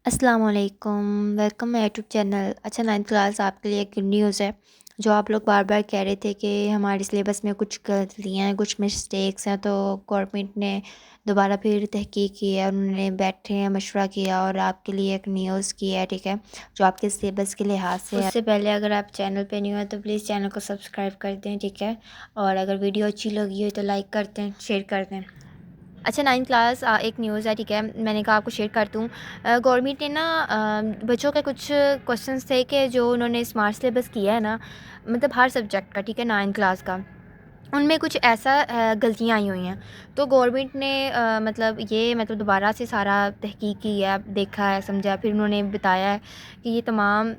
अस्सलाम वालेकुम, welcome my YouTube channel. अच्छा, 9th क्लास आपके लिए एक गुड न्यूज़ है। जो आप लोग बार बार कह रहे थे कि हमारे सिलेबस में कुछ गलतियाँ हैं, कुछ मिस्टेक्स हैं, तो गवर्नमेंट ने दोबारा फिर तहकीक की है। उन्होंने बैठे हैं, मशवरा किया और आपके लिए एक न्यूज़ की है, ठीक है, जो आपके सिलेबस के लिहाज से है। उससे पहले अगर आप चैनल पे न्यू हैं तो प्लीज़ चैनल को सब्सक्राइब कर दें, ठीक है, और अगर वीडियो अच्छी लगी हो तो लाइक कर दें, शेयर कर दें। अच्छा, 9th क्लास एक न्यूज़ है, ठीक है, मैंने कहा आपको शेयर कर दूँ। गवर्नमेंट ने ना बच्चों के कुछ क्वेश्चंस थे कि जो उन्होंने स्मार्ट सिलेबस किया है ना, मतलब हर सब्जेक्ट का, ठीक है, 9th क्लास का, उनमें कुछ ऐसा गलतियाँ आई हुई हैं। तो गवर्नमेंट ने मतलब दोबारा से सारा तहकीक की है, देखा है, समझा, फिर उन्होंने बताया है कि ये तमाम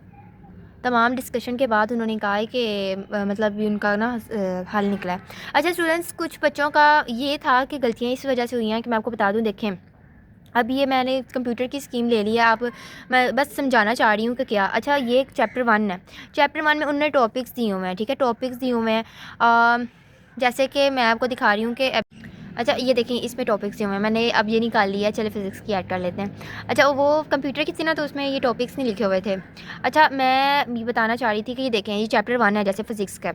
तमाम डिस्कशन के बाद उन्होंने कहा है कि मतलब ये उनका ना हल निकला है। अच्छा स्टूडेंट्स, कुछ बच्चों का ये था कि गलतियाँ इस वजह से हुई हैं कि मैं आपको बता दूँ, देखें, अब ये मैंने कंप्यूटर की स्कीम ले ली है। आप मैं बस समझाना चाह रही हूँ कि क्या। अच्छा, ये चैप्टर 1 है। चैप्टर 1 में उन्होंने टॉपिक्स दिए हुए हैं, ठीक है, टॉपिक्स दिए हुए हैं। जैसे कि मैं आपको दिखा रही हूँ कि अच्छा ये देखिए, इसमें टॉपिक्स दिए हुए हैं, मैंने अब ये निकाल लिया है, चलिए फिज़िक्स की ऐड कर लेते हैं। अच्छा, वो कंप्यूटर की थी ना, तो उसमें ये टॉपिक्स नहीं लिखे हुए थे। अच्छा, मैं ये बताना चाह रही थी कि ये देखें, ये चैप्टर 1 है जैसे फिज़िक्स का।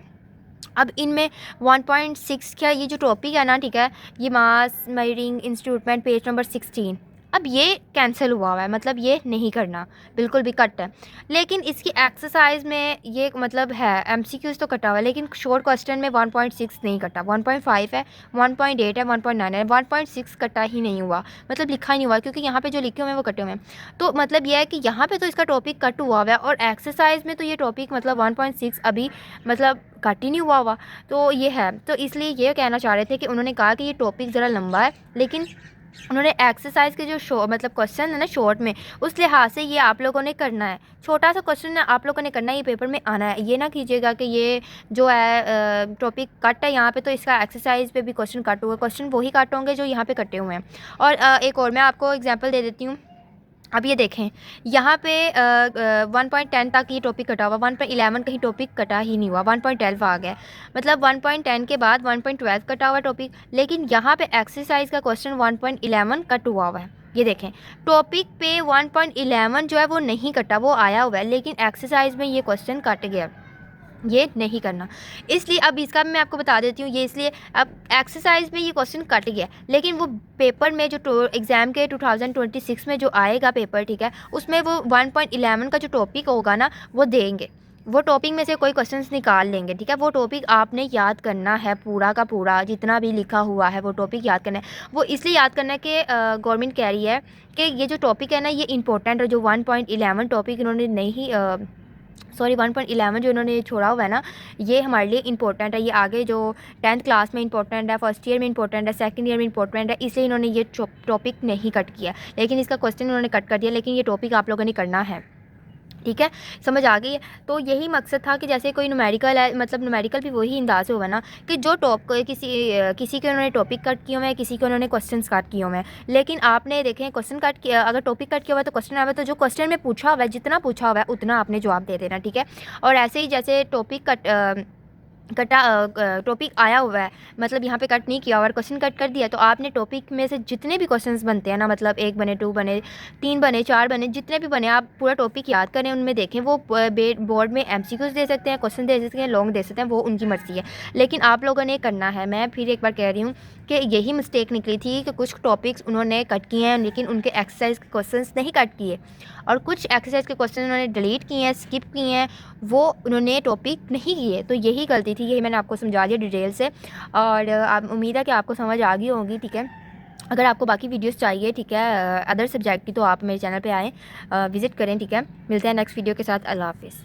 अब इनमें 1.6 का ये जो टॉपिक है ना, ठीक है, ये मास मेजरिंग इंस्ट्रूमेंट, पेज नंबर 16। अब ये कैंसिल हुआ हुआ है, मतलब ये नहीं करना, बिल्कुल भी कट है। लेकिन इसकी एक्सरसाइज में ये मतलब है, एमसीक्यूज तो कटा हुआ है, लेकिन शॉर्ट क्वेश्चन में 1.6 नहीं कटा, 1.5 है, 1.8 है, 1.9 है, 1.6 कटा ही नहीं हुआ, मतलब लिखा ही नहीं हुआ, क्योंकि यहाँ पे जो लिखे हुए हैं वो कटे हुए हैं। तो मतलब यह है कि यहाँ पे तो इसका टॉपिक कट हुआ हुआ है, और एक्सरसाइज में तो ये टॉपिक मतलब 1.6 अभी मतलब कट ही नहीं हुआ। तो ये है, तो इसलिए ये कहना चाह रहे थे कि उन्होंने कहा कि ये टॉपिक ज़रा लंबा है, लेकिन उन्होंने एक्सरसाइज के जो मतलब क्वेश्चन है ना शॉर्ट में, उस लिहाज से ये आप लोगों ने करना है। छोटा सा क्वेश्चन है, आप लोगों ने करना है, ये पेपर में आना है। ये ना कीजिएगा कि ये जो है टॉपिक कट है यहाँ पे, तो इसका एक्सरसाइज पे भी क्वेश्चन कट हुआ, क्वेश्चन वही कट होंगे जो यहाँ पे कटे हुए हैं। और एक और मैं आपको एग्जांपल दे देती हूँ। अब ये देखें, यहाँ पे 1.10 तक ये टॉपिक कटा हुआ, 1.11 कहीं टॉपिक कटा ही नहीं हुआ, 1.12 आ गया, मतलब 1.10 के बाद 1.12 कटा हुआ टॉपिक। लेकिन यहाँ पे एक्सरसाइज का क्वेश्चन 1.11 कट हुआ हुआ है। ये देखें, टॉपिक पे 1.11 जो है वो नहीं कटा, वो आया हुआ है, लेकिन एक्सरसाइज में ये क्वेश्चन कट गया। ये नहीं करना, इसलिए अब इसका मैं आपको बता देती हूँ। ये इसलिए, अब एक्सरसाइज में ये क्वेश्चन कट गया, लेकिन वो पेपर में जो एग्ज़ाम के 2026 में जो आएगा पेपर, ठीक है, उसमें वो 1.11 का जो टॉपिक होगा ना, वो देंगे, वो टॉपिक में से कोई क्वेश्चंस निकाल लेंगे, ठीक है। वो टॉपिक आपने याद करना है, पूरा का पूरा जितना भी लिखा हुआ है वो टॉपिक याद करना है। वो इसलिए याद करना है कि गवर्नमेंट कह रही है कि ये जो टॉपिक है ना, ये इंपॉर्टेंट है। जो 1.11 टॉपिक इन्होंने नहीं 1.11 जो इन्होंने छोड़ा हुआ है ना, ये हमारे लिए इंपॉर्टेंट है। ये आगे जो 10th क्लास में इंपॉर्टेंट है, फर्स्ट ईयर में इंपॉर्टेंट है, सेकंड ईयर में इंपॉर्टेंट है, इसलिए इन्होंने ये टॉपिक नहीं कट किया, लेकिन इसका क्वेश्चन इन्होंने कट कर दिया। लेकिन ये टॉपिक आप लोगों ने करना है, ठीक है, समझ आ गई है। तो यही मकसद था कि जैसे कोई न्यूमेरिकल है, मतलब न्यूमेरिकल भी वही अंदाज होगा ना, कि जो किसी के उन्होंने टॉपिक कट किए हुए हैं, किसी के उन्होंने क्वेश्चन कट किए हुए हैं। लेकिन आपने देखें, क्वेश्चन कट किया, अगर टॉपिक कट किया हुआ है तो क्वेश्चन आया हुआ है, तो जो क्वेश्चन में पूछा हुआ है, जितना पूछा हुआ है उतना आपने जवाब दे देना, ठीक है। और ऐसे ही जैसे टॉपिक कटा टॉपिक आया हुआ है, मतलब यहाँ पे कट नहीं किया और क्वेश्चन कट कर दिया, तो आपने टॉपिक में से जितने भी क्वेश्चंस बनते हैं ना, मतलब 1 बने, 2 बने, 3 बने, 4 बने, जितने भी बने, आप पूरा टॉपिक याद करें, उनमें देखें। वो बोर्ड में एमसीक्यूज दे सकते हैं, क्वेश्चन दे सकते हैं, लॉन्ग दे सकते हैं, वो उनकी मर्ज़ी है, लेकिन आप लोगों ने करना है। मैं फिर एक बार कह रही हूँ कि यही मिस्टेक निकली थी कि कुछ टॉपिक्स उन्होंने कट किए हैं, लेकिन उनके एक्सरसाइज के क्वेश्चन नहीं कट किए, और कुछ एक्सरसाइज के क्वेश्चन उन्होंने डिलीट किए हैं, स्किप किए हैं, वो उन्होंने टॉपिक नहीं किए। तो यही गलती थी, यही मैंने आपको समझा दिया डिटेल से, और आप उम्मीद है कि आपको समझ आ गई होगी, ठीक है। अगर आपको बाकी वीडियोस चाहिए, ठीक है, अदर सब्जेक्ट की, तो आप मेरे चैनल पे आएँ, विज़िट करें, ठीक है। मिलते हैं नेक्स्ट वीडियो के साथ। अल्लाह हाफ़िज़।